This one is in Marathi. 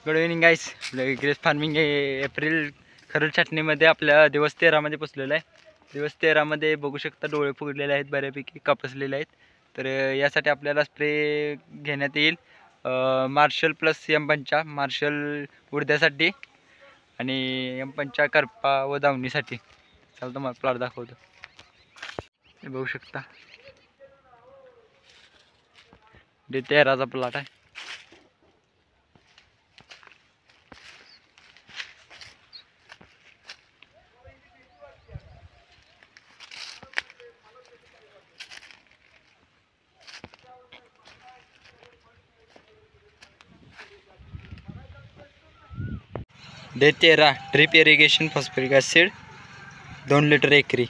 गुड इव्हनिंग गाईस. ग्रेस फार्मिंग एप्रिल खरड छाटणीमध्ये आपल्या दिवस 13मध्ये पोचलेला आहे. दिवस 13मध्ये बघू शकता डोळे फुगलेले आहेत, बऱ्यापैकी कापसलेले आहेत. तर यासाठी आपल्याला स्प्रे घेण्यात येईल मार्शल प्लस M5 मार्शल उडद्यासाठी आणि M5 करपा व दावणीसाठी. चला तुम्हाला प्लॉट दाखवतो. हे बघू शकता डे 13चा प्लॉट आहे. Day 13 drip irrigation phosphoric acid 2 litre एकरी.